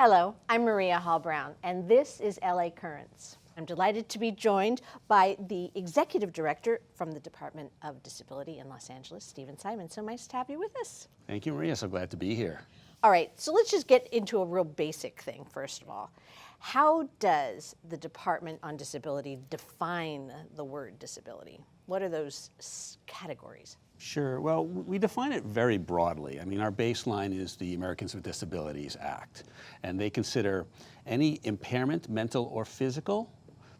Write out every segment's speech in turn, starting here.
Hello, I'm Maria Hall Brown, and this is LA Currents. I'm delighted to be joined by the Executive Director from the Department of Disability in Los Angeles, Stephen Simon. So nice to have you with us. Thank you, Maria. So glad to be here. All right, so let's just get into a real basic thing, first of all. How does the Department on Disability define the word disability? What are those categories? Sure. Well, we define it very broadly. I mean, our baseline is the Americans with Disabilities Act, and they consider any impairment, mental or physical,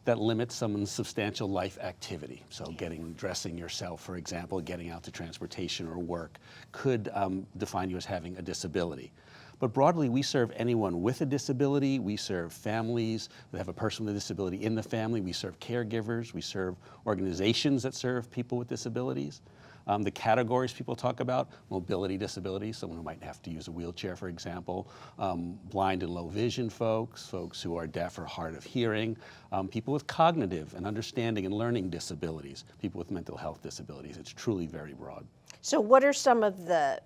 that limits someone's substantial life activity. So dressing yourself, for example, getting out to transportation or work could define you as having a disability. But broadly, we serve anyone with a disability. We serve families that have a person with a disability in the family. We serve caregivers. We serve organizations that serve people with disabilities. The categories people talk about: mobility disabilities, someone who might have to use a wheelchair, for example, blind and low vision folks who are deaf or hard of hearing, people with cognitive and understanding and learning disabilities, people with mental health disabilities. It's truly very broad. So what are some of the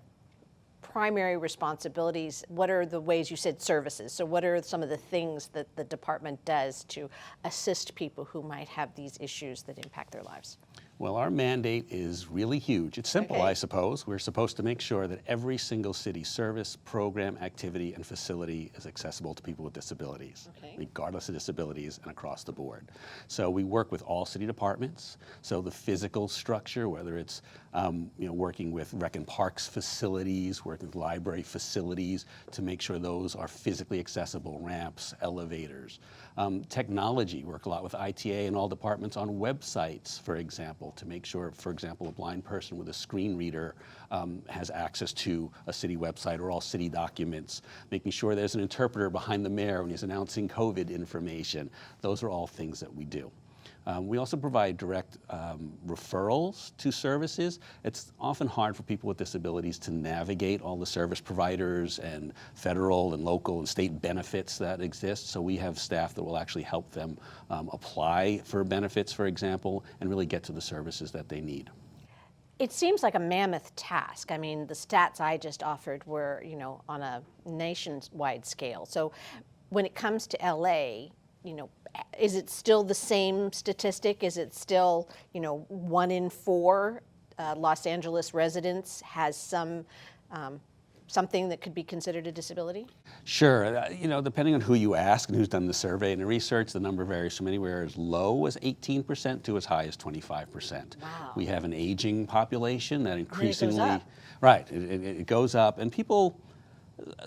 primary responsibilities? What are the ways, you said services, so what are some of the things that the department does to assist people who might have these issues that impact their lives? Well, our mandate is really huge. It's simple, Okay. I suppose. We're supposed to make sure that every single city service, program, activity, and facility is accessible to people with disabilities, regardless of disabilities and across the board. So we work with all city departments. So the physical structure, whether it's working with rec and parks facilities, working with library facilities to make sure those are physically accessible, ramps, elevators. Technology, work a lot with ITA and all departments on websites, for example, to make sure, for example, a blind person with a screen reader has access to a city website or all city documents, making sure there's an interpreter behind the mayor when he's announcing COVID information. Those are all things that we do. We also provide direct referrals to services. It's often hard for people with disabilities to navigate all the service providers and federal and local and state benefits that exist. So we have staff that will actually help them apply for benefits, for example, and really get to the services that they need. It seems like a mammoth task. I mean, the stats I just offered were, on a nationwide scale. So when it comes to LA, is it still the same statistic? Is it still, 1 in 4 Los Angeles residents has something that could be considered a disability? Sure. Depending on who you ask and who's done the survey and the research, the number varies from anywhere as low as 18% to as high as 25%. Wow. We have an aging population that increasingly, And it goes up. Right, it goes up, and people.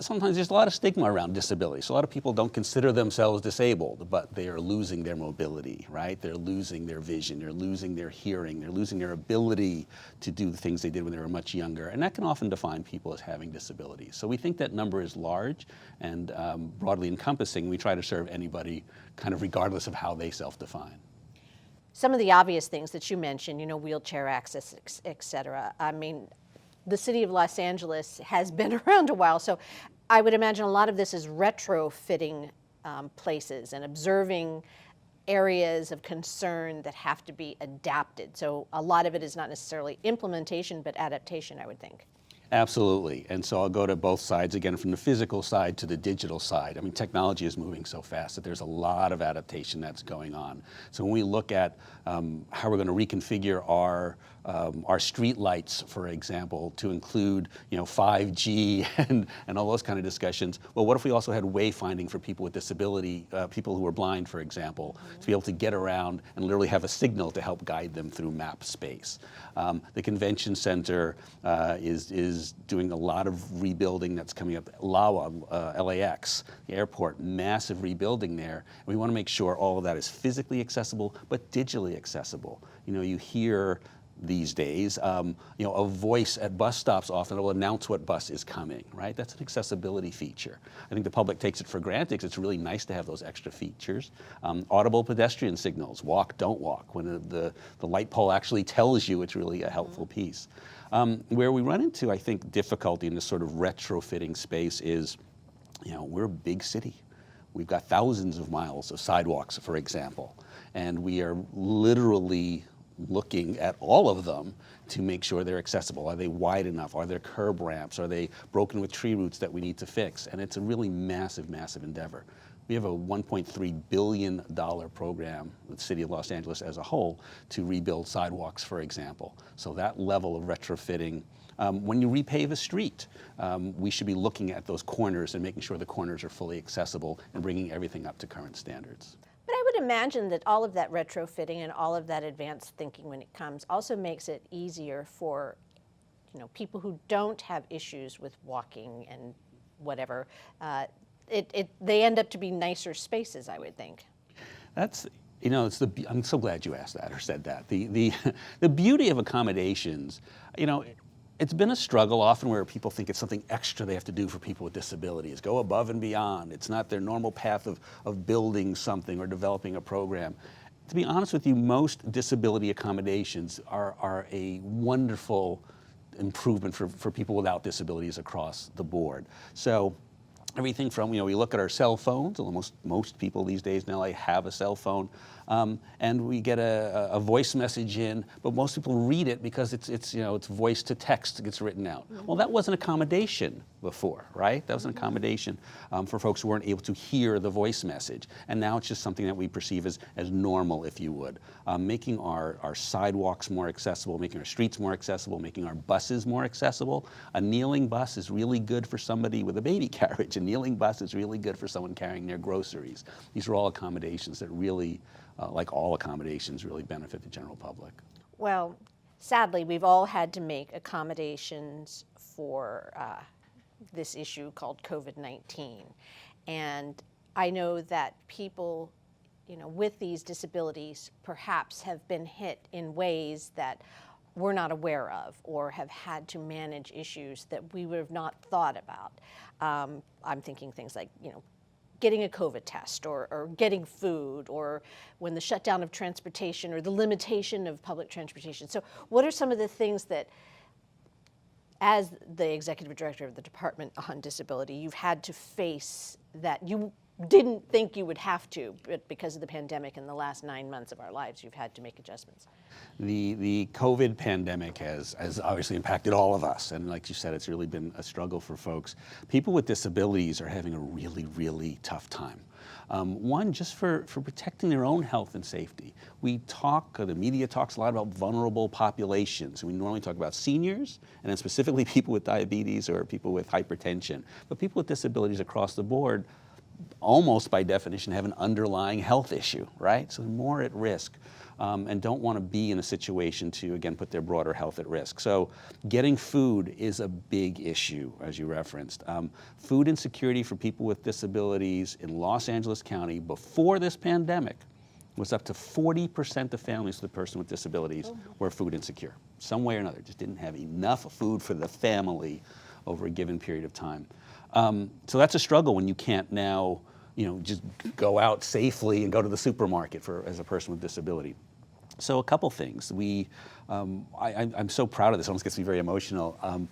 Sometimes there's a lot of stigma around disability. So a lot of people don't consider themselves disabled, but they are losing their mobility, right? They're losing their vision, they're losing their hearing, they're losing their ability to do the things they did when they were much younger. And that can often define people as having disabilities. So we think that number is large and broadly encompassing. We try to serve anybody kind of regardless of how they self-define. Some of the obvious things that you mentioned, wheelchair access, et cetera. I mean, the city of Los Angeles has been around a while, so I would imagine a lot of this is retrofitting places and observing areas of concern that have to be adapted. So a lot of it is not necessarily implementation, but adaptation, I would think. Absolutely. And so I'll go to both sides again, from the physical side to the digital side. I mean, technology is moving so fast that there's a lot of adaptation that's going on. So when we look at how we're going to reconfigure our street lights, for example, to include 5G and all those kind of discussions, well, what if we also had wayfinding for people with disability, people who are blind, for example, to be able to get around and literally have a signal to help guide them through map space. The convention center is doing a lot of rebuilding that's coming up. LAX, the airport, massive rebuilding there. And we want to make sure all of that is physically accessible, but digitally accessible. You hear these days, a voice at bus stops often will announce what bus is coming, right? That's an accessibility feature. I think the public takes it for granted because it's really nice to have those extra features. Audible pedestrian signals, walk, don't walk. When the light pole actually tells you, it's really a helpful piece. Where we run into, I think, difficulty in this sort of retrofitting space is, we're a big city. We've got thousands of miles of sidewalks, for example, and we are literally looking at all of them to make sure they're accessible. Are they wide enough? Are there curb ramps? Are they broken with tree roots that we need to fix? And it's a really massive, massive endeavor. We have a $1.3 billion program with the City of Los Angeles as a whole to rebuild sidewalks, for example. So that level of retrofitting, when you repave a street, we should be looking at those corners and making sure the corners are fully accessible and bringing everything up to current standards. But I would imagine that all of that retrofitting and all of that advanced thinking when it comes also makes it easier for, people who don't have issues with walking and whatever. They end up to be nicer spaces, I would think. That's, I'm so glad you asked that or said that. The beauty of accommodations, it's been a struggle often where people think it's something extra they have to do for people with disabilities, go above and beyond. It's not their normal path of building something or developing a program. To be honest with you, most disability accommodations are a wonderful improvement for people without disabilities across the board. So everything from, we look at our cell phones, almost most people these days now have a cell phone, and we get a voice message in, but most people read it because it's voice to text that gets written out. Mm-hmm. Well, that was an accommodation before, right? That was an accommodation for folks who weren't able to hear the voice message. And now it's just something that we perceive as normal, if you would. Making our sidewalks more accessible, making our streets more accessible, making our buses more accessible. A kneeling bus is really good for somebody with a baby carriage. A kneeling bus is really good for someone carrying their groceries. These are all accommodations that really, like all accommodations, really benefit the general public. Well, sadly, we've all had to make accommodations for this issue called COVID-19. And I know that people, with these disabilities perhaps have been hit in ways that we're not aware of or have had to manage issues that we would have not thought about. I'm thinking things like, getting a COVID test or getting food, or when the shutdown of transportation or the limitation of public transportation. So what are some of the things that, as the executive director of the Department on Disability, you've had to face that you didn't think you would have to, but because of the pandemic in the last 9 months of our lives, you've had to make adjustments? The COVID pandemic has obviously impacted all of us. And like you said, it's really been a struggle for folks. People with disabilities are having a really, really tough time. One, just for protecting their own health and safety. The media talks a lot about vulnerable populations. We normally talk about seniors, and then specifically people with diabetes or people with hypertension. But people with disabilities across the board, almost by definition, have an underlying health issue, right? So they're more at risk and don't want to be in a situation to, again, put their broader health at risk. So getting food is a big issue, as you referenced. Food insecurity for people with disabilities in Los Angeles County before this pandemic was up to 40% of families with a person with disabilities were food insecure. Some way or another, just didn't have enough food for the family over a given period of time. So that's a struggle when you can't now, just go out safely and go to the supermarket as a person with disability. So a couple things. I'm so proud of this. It almost gets me very emotional.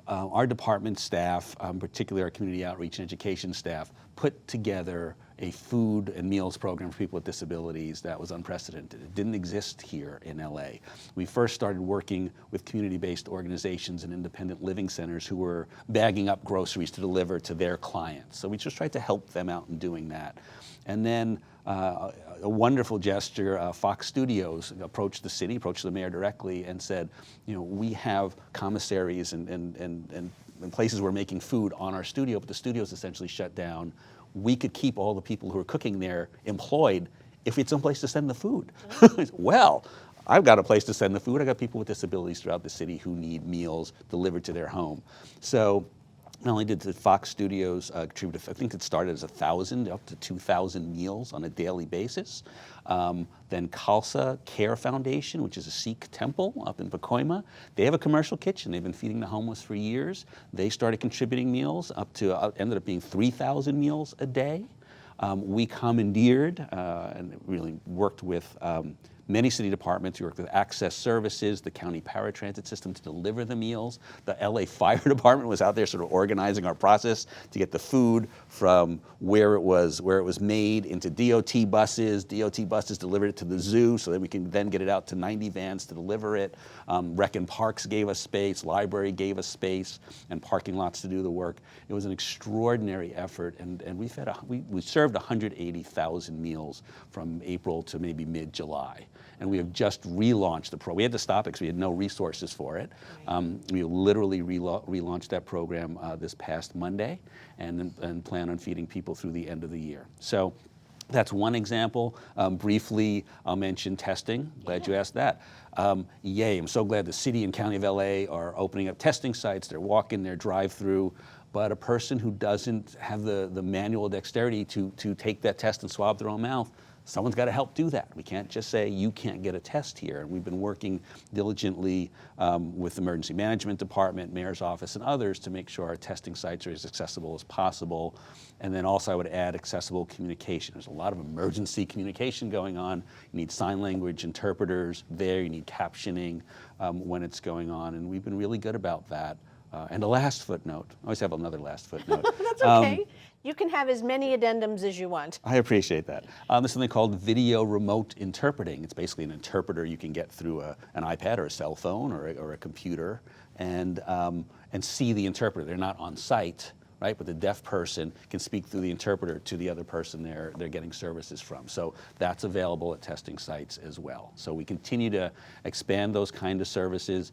Our department staff, particularly our community outreach and education staff, put together a food and meals program for people with disabilities that was unprecedented. It didn't exist here in LA. We first started working with community-based organizations and independent living centers who were bagging up groceries to deliver to their clients. So we just tried to help them out in doing that. And then a wonderful gesture, Fox Studios approached the mayor directly and said, we have commissaries and places where we're making food on our studio, but the studio's essentially shut down. We could keep all the people who are cooking there employed if it's some place to send the food. Well, I've got a place to send the food. I've got people with disabilities throughout the city who need meals delivered to their home. So not only did the Fox Studios contribute, I think it started as 1,000 up to 2,000 meals on a daily basis. Then Khalsa Care Foundation, which is a Sikh temple up in Pacoima, they have a commercial kitchen. They've been feeding the homeless for years. They started contributing meals up to, ended up being 3,000 meals a day. We commandeered and really worked with many city departments. We work with Access Services, the county paratransit system to deliver the meals. The LA Fire Department was out there sort of organizing our process to get the food from where it was made into DOT buses. DOT buses delivered it to the zoo so that we can then get it out to 90 vans to deliver it. Rec and Parks gave us space, library gave us space, and parking lots to do the work. It was an extraordinary effort, and we served 180,000 meals from April to maybe mid-July. And we have just relaunched the program. We had to stop it because we had no resources for it. We literally relaunched that program this past Monday and plan on feeding people through the end of the year. So that's one example. Briefly, I'll mention testing. Glad you asked that. Yay, I'm so glad the city and county of LA are opening up testing sites. They're walk-in, they're drive-through. But a person who doesn't have the manual dexterity to take that test and swab their own mouth, someone's got to help do that. We can't just say, you can't get a test here. And we've been working diligently with the Emergency Management Department, Mayor's Office, and others to make sure our testing sites are as accessible as possible. And then also I would add accessible communication. There's a lot of emergency communication going on. You need sign language interpreters there. You need captioning when it's going on. And we've been really good about that. And a last footnote. I always have another last footnote. That's okay. You can have as many addendums as you want. I appreciate that. There's something called video remote interpreting. It's basically an interpreter you can get through an iPad or a cell phone or a computer and see the interpreter. They're not on site, right? But the deaf person can speak through the interpreter to the other person they're getting services from. So that's available at testing sites as well. So we continue to expand those kind of services.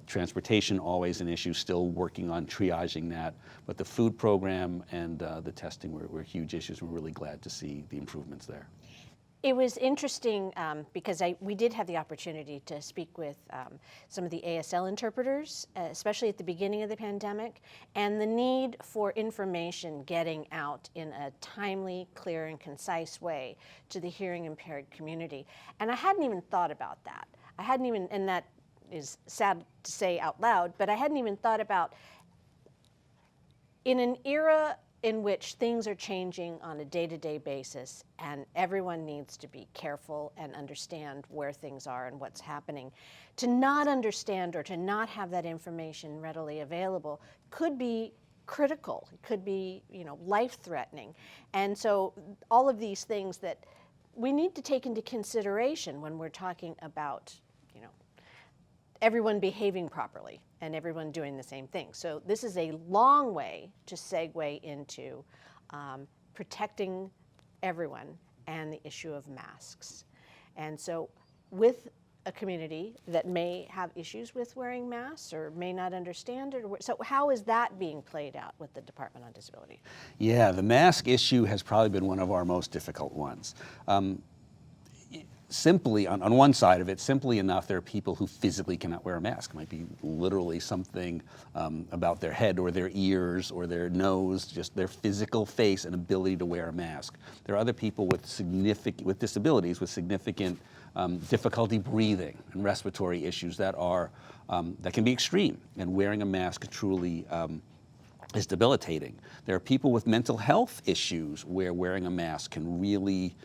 Transportation, always an issue, still working on triaging that. But the food program and the testing were huge issues. We're really glad to see the improvements there. It was interesting because we did have the opportunity to speak with some of the ASL interpreters, especially at the beginning of the pandemic, and the need for information getting out in a timely, clear, and concise way to the hearing impaired community. And I hadn't even thought about that. And that is sad to say out loud, but I hadn't even thought about, in an era in which things are changing on a day-to-day basis and everyone needs to be careful and understand where things are and what's happening, to not understand or to not have that information readily available could be critical. It could be, life-threatening. And so all of these things that we need to take into consideration when we're talking about everyone behaving properly and everyone doing the same thing. So this is a long way to segue into protecting everyone and the issue of masks. And so with a community that may have issues with wearing masks or may not understand it, so how is that being played out with the Department on Disability? Yeah, the mask issue has probably been one of our most difficult ones. Simply, on one side of it, simply enough, there are people who physically cannot wear a mask. It might be literally something about their head or their ears or their nose, just their physical face and ability to wear a mask. There are other people with disabilities with significant difficulty breathing and respiratory issues that can be extreme, and wearing a mask truly is debilitating. There are people with mental health issues where wearing a mask can really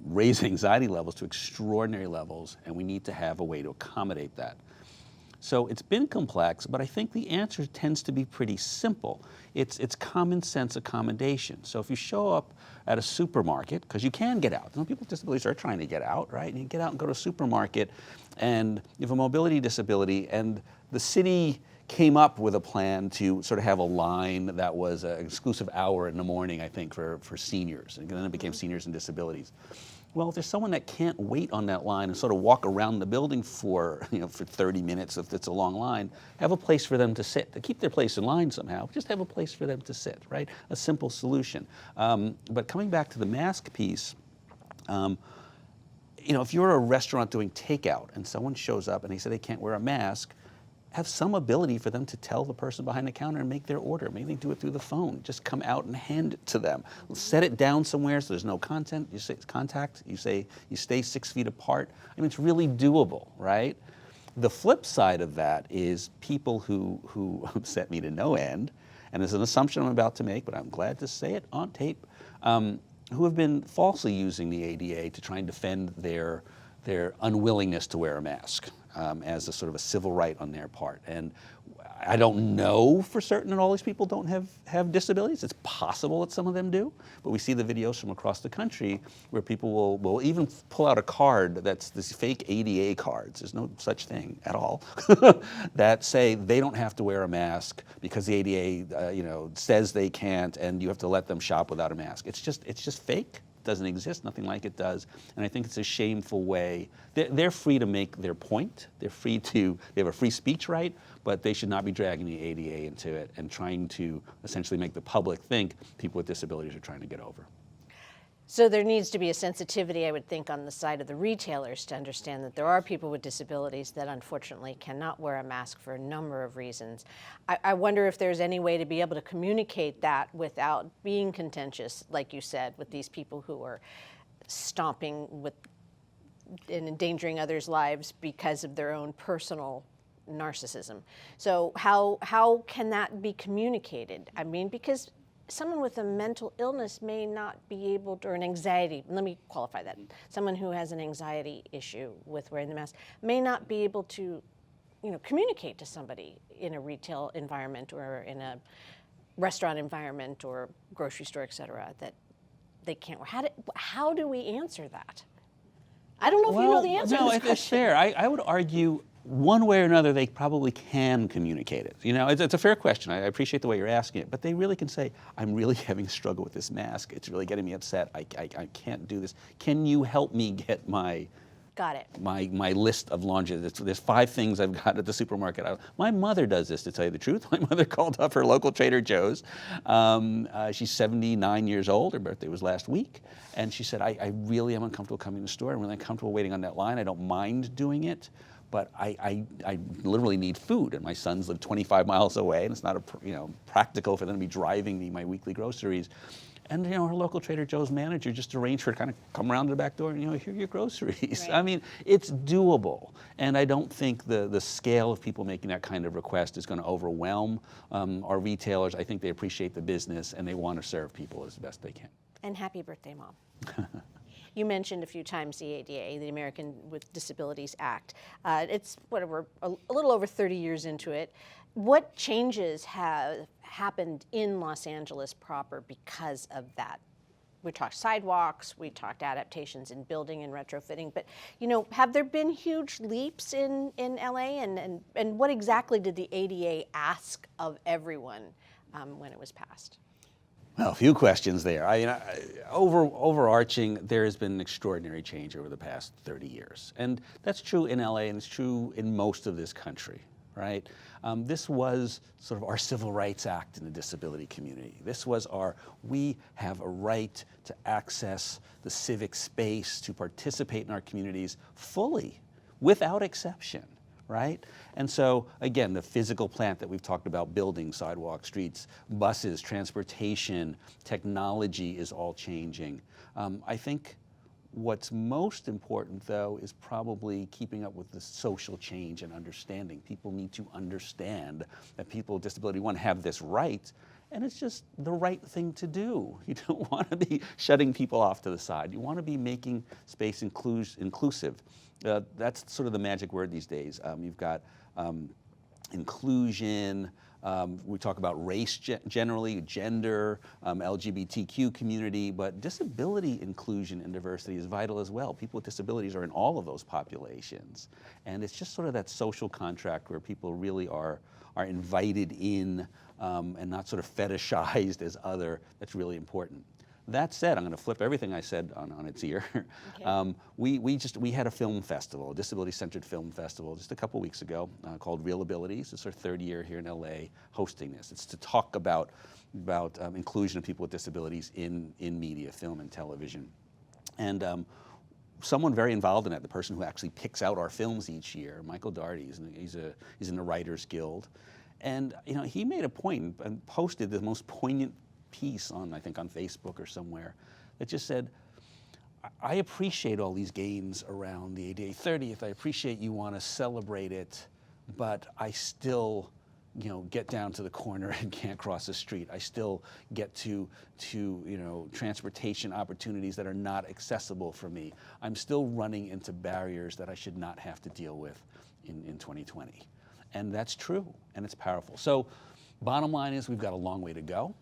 raise anxiety levels to extraordinary levels, and we need to have a way to accommodate that. So it's been complex, but I think the answer tends to be pretty simple. It's common sense accommodation. So if you show up at a supermarket, because you can get out. Some people with disabilities are trying to get out, right? And you get out and go to a supermarket, and you have a mobility disability, and the city came up with a plan to sort of have a line that was an exclusive hour in the morning, I think, for seniors. And then it became seniors and disabilities. Well, if there's someone that can't wait on that line and sort of walk around the building for 30 minutes, if it's a long line, have a place for them to sit. To keep their place in line somehow, just have a place for them to sit, right? A simple solution. But coming back to the mask piece, if you're a restaurant doing takeout and someone shows up and they say they can't wear a mask, have some ability for them to tell the person behind the counter and make their order. Maybe they do it through the phone. Just come out and hand it to them. Set it down somewhere so there's no contact. You stay 6 feet apart. I mean, it's really doable, right? The flip side of that is people who upset me to no end, and there's an assumption I'm about to make, but I'm glad to say it on tape, who have been falsely using the ADA to try and defend their their unwillingness to wear a mask as a sort of a civil right on their part. And I don't know for certain that all these people don't have disabilities. It's possible that some of them do, but we see the videos from across the country where people will even pull out a card that's this fake ADA cards, there's no such thing at all, that say they don't have to wear a mask because the ADA says they can't, and you have to let them shop without a mask. It's just fake. Doesn't exist, nothing like it does, and I think it's a shameful way. They're free to make their point. They have a free speech right, but they should not be dragging the ADA into it and trying to essentially make the public think people with disabilities are trying to get over. So there needs to be a sensitivity, I would think, on the side of the retailers to understand that there are people with disabilities that unfortunately cannot wear a mask for a number of reasons. I wonder if there's any way to be able to communicate that without being contentious, like you said, with these people who are stomping and endangering others' lives because of their own personal narcissism. So how can that be communicated? I mean, because someone with a mental illness may not be able to, or an anxiety, let me qualify that. Someone who has an anxiety issue with wearing the mask may not be able to, communicate to somebody in a retail environment or in a restaurant environment or grocery store, et cetera, that they can't wear. How do we answer that? I don't know if you know the answer to this question. It's fair. I would argue one way or another, they probably can communicate it. It's a fair question. I appreciate the way you're asking it, but they really can say, I'm really having a struggle with this mask. It's really getting me upset. I can't do this. Can you help me get my list of laundry? There's 5 things I've got at the supermarket. My mother does this, to tell you the truth. My mother called up her local Trader Joe's. She's 79 years old. Her birthday was last week. And she said, I really am uncomfortable coming to the store. I'm really uncomfortable waiting on that line. I don't mind doing it, but I literally need food, and my sons live 25 miles away, and it's not practical for them to be driving me my weekly groceries. And her local Trader Joe's manager just arranged for her to kind of come around to the back door and here are your groceries. Right. I mean, it's doable, and I don't think the scale of people making that kind of request is going to overwhelm our retailers. I think they appreciate the business and they want to serve people as best they can. And happy birthday, Mom. You mentioned a few times the ADA, the American with Disabilities Act. It's a little over 30 years into it. What changes have happened in Los Angeles proper because of that? We talked sidewalks, we talked adaptations in building and retrofitting, but have there been huge leaps in LA? And what exactly did the ADA ask of everyone when it was passed? Well, a few questions there. Overarching, there has been an extraordinary change over the past 30 years. And that's true in LA, and it's true in most of this country, right? This was sort of our Civil Rights Act in the disability community. This was we have a right to access the civic space, to participate in our communities fully, without exception. Right? And so, again, the physical plant that we've talked about, buildings, sidewalks, streets, buses, transportation, technology is all changing. I think what's most important, though, is probably keeping up with the social change and understanding. People need to understand that people with disability, one, have this right, and it's just the right thing to do. You don't want to be shutting people off to the side. You want to be making space inclusive. That's sort of the magic word these days. You've got inclusion. We talk about race generally, gender, LGBTQ community, but disability inclusion and diversity is vital as well. People with disabilities are in all of those populations. And it's just sort of that social contract where people really are invited in and not sort of fetishized as other. That's really important. That said, I'm going to flip everything I said on its ear. Okay. We had a film festival, a disability-centered film festival, just a couple weeks ago called Real Abilities. It's our 3rd year here in LA hosting this. It's to talk about inclusion of people with disabilities in media, film and television. And someone very involved in that, the person who actually picks out our films each year, Michael Daugherty, he's in the Writers Guild. And he made a point and posted the most poignant piece on Facebook or somewhere that just said, I appreciate all these gains around the ADA 30th. I appreciate you want to celebrate it, but I still get down to the corner and can't cross the street. I still get to transportation opportunities that are not accessible for me. I'm still running into barriers that I should not have to deal with in 2020. And that's true, and it's powerful. So bottom line is we've got a long way to go.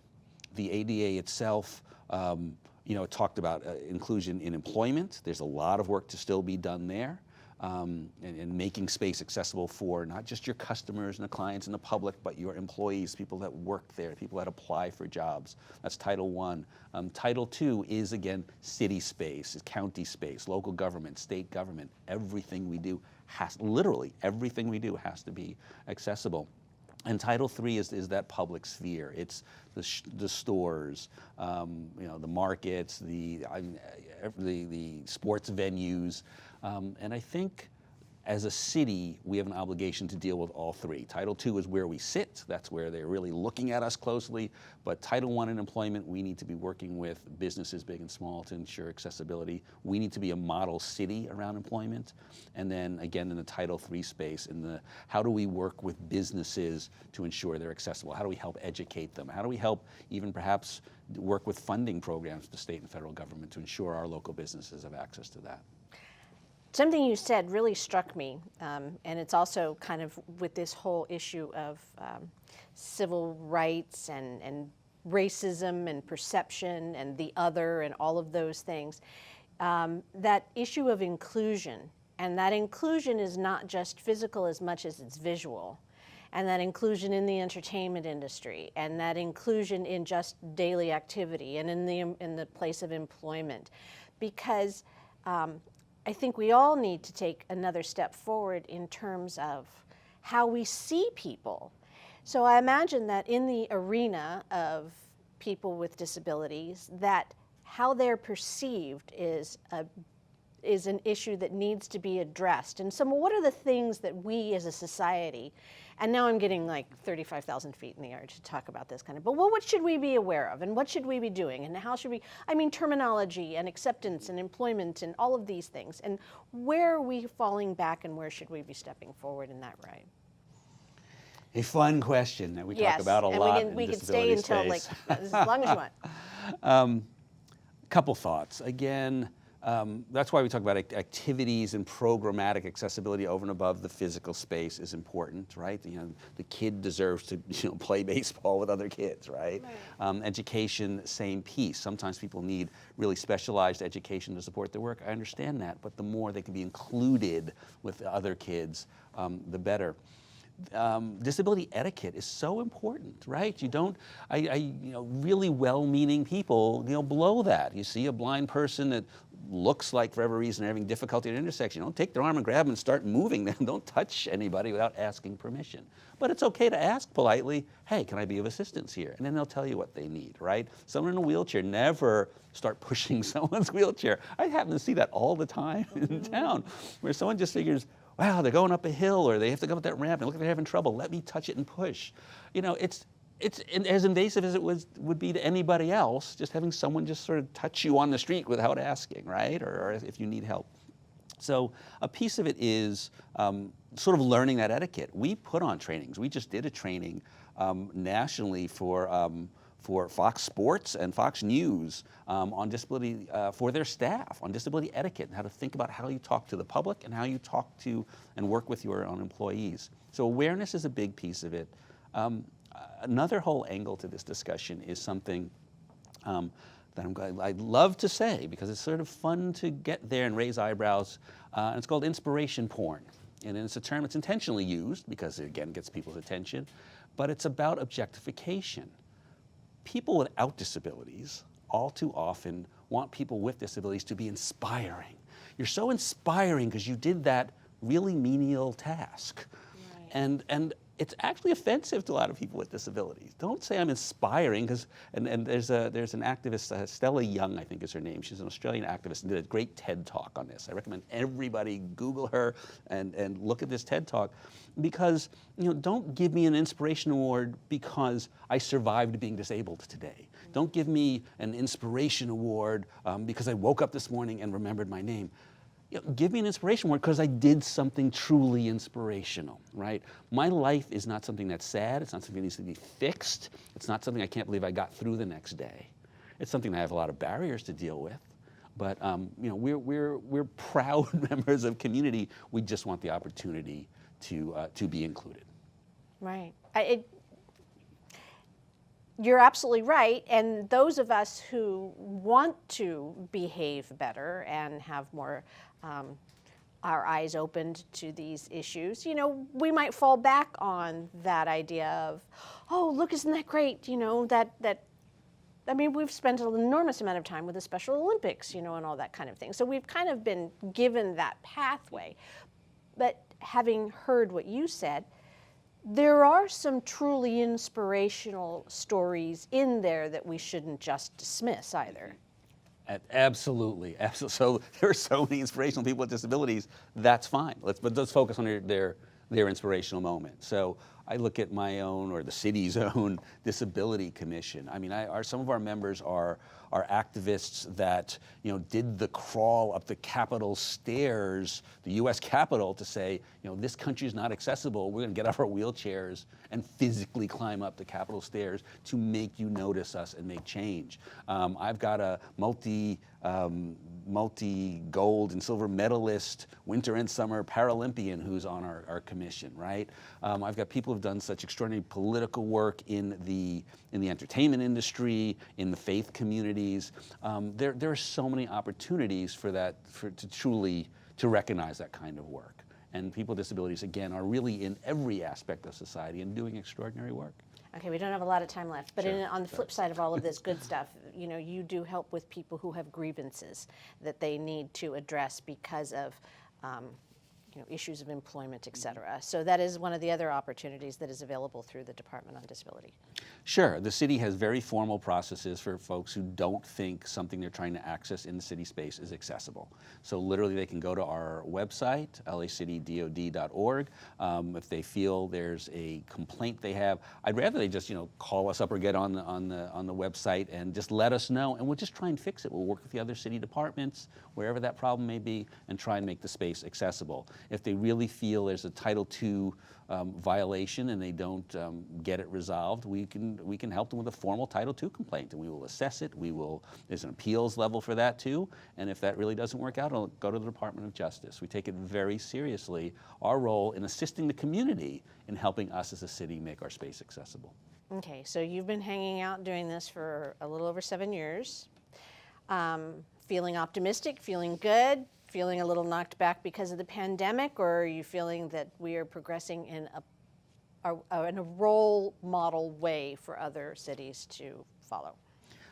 The ADA itself, it talked about inclusion in employment. There's a lot of work to still be done there. And making space accessible for not just your customers and the clients and the public, but your employees, people that work there, people that apply for jobs. That's Title I. Title II is, again, city space, county space, local government, state government. Everything we do literally everything we do has to be accessible. And Title III is that public sphere. It's the stores, the markets, the sports venues. And I think as a city, we have an obligation to deal with all three. Title II is where we sit. That's where they're really looking at us closely. But Title I in employment, we need to be working with businesses big and small to ensure accessibility. We need to be a model city around employment. And then again, in the Title III space, how do we work with businesses to ensure they're accessible? How do we help educate them? How do we help even perhaps work with funding programs with the state and federal government to ensure our local businesses have access to that? Something you said really struck me, and it's also kind of with this whole issue of civil rights and racism and perception and the other and all of those things, that issue of inclusion. And that inclusion is not just physical as much as it's visual. And that inclusion in the entertainment industry, and that inclusion in just daily activity and in the place of employment. Because I think we all need to take another step forward in terms of how we see people. So I imagine that in the arena of people with disabilities, that how they're perceived is an issue that needs to be addressed. And so what are the things that we as a society, and now I'm getting like 35,000 feet in the air to talk about this kind of, but what should we be aware of, and what should we be doing, and how should we, terminology and acceptance and employment and all of these things, and where are we falling back and where should we be stepping forward in that right? A fun question that we talk about a lot in we disability can stay until space. as long as you want. Couple thoughts. Again, that's why we talk about activities and programmatic accessibility over and above the physical space is important, right? The kid deserves to play baseball with other kids, right? Education, same piece. Sometimes people need really specialized education to support their work. I understand that, but the more they can be included with the other kids, the better. Disability etiquette is so important, right? You don't, really well-meaning people, blow that. You see a blind person that looks like for whatever reason they're having difficulty at an intersection. Don't take their arm and grab them and start moving them. Don't touch anybody without asking permission. But it's okay to ask politely, hey, can I be of assistance here? And then they'll tell you what they need, right? Someone in a wheelchair, never start pushing someone's wheelchair. I happen to see that all the time in town, where someone just figures, wow, they're going up a hill or they have to go up that ramp and look like they're having trouble. Let me touch it and push. It's as invasive as it would be to anybody else, just having someone just sort of touch you on the street without asking, right? Or if you need help. So a piece of it is sort of learning that etiquette. We put on trainings. We just did a training nationally for Fox Sports and Fox News on disability, for their staff, on disability etiquette and how to think about how you talk to the public and how you talk to and work with your own employees. So awareness is a big piece of it. Another whole angle to this discussion is something that I'd love to say because it's sort of fun to get there and raise eyebrows. And it's called inspiration porn. And it's a term that's intentionally used because it, again, gets people's attention, but it's about objectification. People without disabilities all too often want people with disabilities to be inspiring. You're so inspiring because you did that really menial task. Right. And it's actually offensive to a lot of people with disabilities. Don't say I'm inspiring, because and there's an activist, Stella Young, I think is her name. She's an Australian activist and did a great TED Talk on this. I recommend everybody Google her and look at this TED Talk, because don't give me an inspiration award because I survived being disabled today. Don't give me an inspiration award because I woke up this morning and remembered my name. Give me an inspiration word because I did something truly inspirational, right? My life is not something that's sad. It's not something that needs to be fixed. It's not something I can't believe I got through the next day. It's something I have a lot of barriers to deal with. But we're proud members of community. We just want the opportunity to be included. Right. You're absolutely right. And those of us who want to behave better and have more our eyes opened to these issues, we might fall back on that idea of, oh, look, isn't that great? We've spent an enormous amount of time with the Special Olympics, and all that kind of thing. So we've kind of been given that pathway. But having heard what you said, there are some truly inspirational stories in there that we shouldn't just dismiss either. Absolutely. So there are so many inspirational people with disabilities. That's fine. But let's focus on their inspirational moment. So I look at my own, or the city's own, disability commission. Some of our members are activists that did the crawl up the Capitol stairs, the U.S. Capitol, to say this country is not accessible. We're going to get out of our wheelchairs and physically climb up the Capitol stairs to make you notice us and make change. I've got a multi-gold and silver medalist, winter and summer Paralympian who's on our commission, right? I've got people who've done such extraordinary political work in the entertainment industry, in the faith communities. There are so many opportunities to truly recognize that kind of work. And people with disabilities, again, are really in every aspect of society and doing extraordinary work. Okay, we don't have a lot of time left, but Sure. on the flip side of all of this good stuff, you do help with people who have grievances that they need to address because of issues of employment, et cetera. So that is one of the other opportunities that is available through the Department on Disability. Sure. The city has very formal processes for folks who don't think something they're trying to access in the city space is accessible. So literally they can go to our website, lacitydod.org. If they feel there's a complaint they have, I'd rather they just call us up or get on the website and just let us know, and we'll just try and fix it. We'll work with the other city departments, wherever that problem may be, and try and make the space accessible. If they really feel there's a Title II violation and they don't get it resolved, we can help them with a formal Title II complaint, and we will assess it. There's an appeals level for that too, and if that really doesn't work out, it'll go to the Department of Justice. We take it very seriously, our role in assisting the community in helping us as a city make our space accessible. Okay, so you've been hanging out doing this for a little over 7 years. Feeling optimistic, feeling good, feeling a little knocked back because of the pandemic, or are you feeling that we are progressing in a role model way for other cities to follow?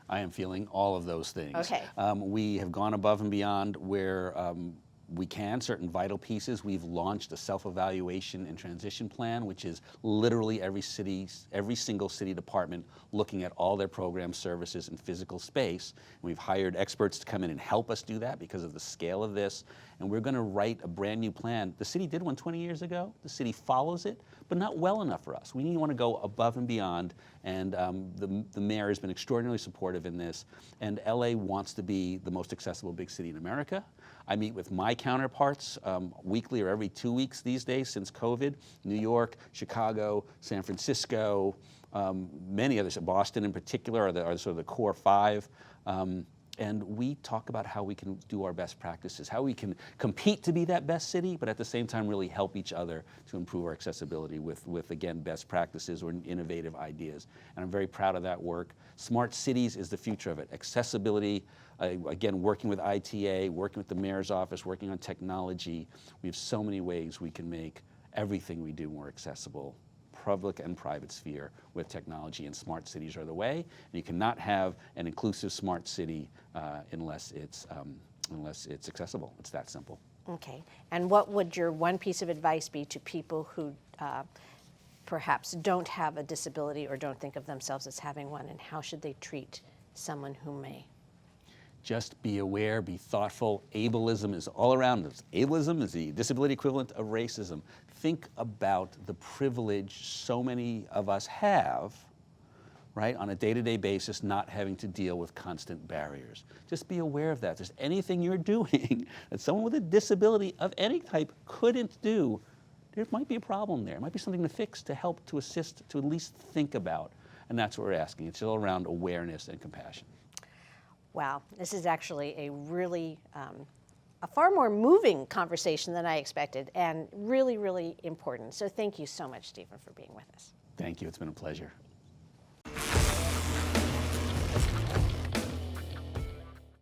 I am feeling all of those things. Okay. We have gone above and beyond where we can, certain vital pieces. We've launched a self-evaluation and transition plan, which is literally every single city department looking at all their programs, services, and physical space. And we've hired experts to come in and help us do that because of the scale of this. And we're going to write a brand new plan. The city did one 20 years ago. The city follows it, but not well enough for us. We want to go above and beyond. And the mayor has been extraordinarily supportive in this. And LA wants to be the most accessible big city in America. I meet with my counterparts weekly or every 2 weeks these days since COVID. New York, Chicago, San Francisco, many others, Boston in particular are sort of the core five. And we talk about how we can do our best practices, how we can compete to be that best city, but at the same time really help each other to improve our accessibility with again, best practices or innovative ideas. And I'm very proud of that work. Smart cities is the future of it. Accessibility, again, working with ITA, working with the mayor's office, working on technology. We have so many ways we can make everything we do more accessible, public and private sphere, with technology, and smart cities are the way. And you cannot have an inclusive smart city unless it's accessible. It's that simple. Okay. And what would your one piece of advice be to people who perhaps don't have a disability or don't think of themselves as having one, and how should they treat someone who may? Just be aware, be thoughtful. Ableism is all around us. Ableism is the disability equivalent of racism. Think about the privilege so many of us have right, on a day-to-day basis, not having to deal with constant barriers. Just be aware of that. If there's anything you're doing that someone with a disability of any type couldn't do, there might be a problem there. It might be something to fix, to help, to assist, to at least think about. And that's what we're asking. It's all around awareness and compassion. Wow, this is actually a really, a far more moving conversation than I expected, and really, really important. So thank you so much, Stephen, for being with us. Thank you. It's been a pleasure.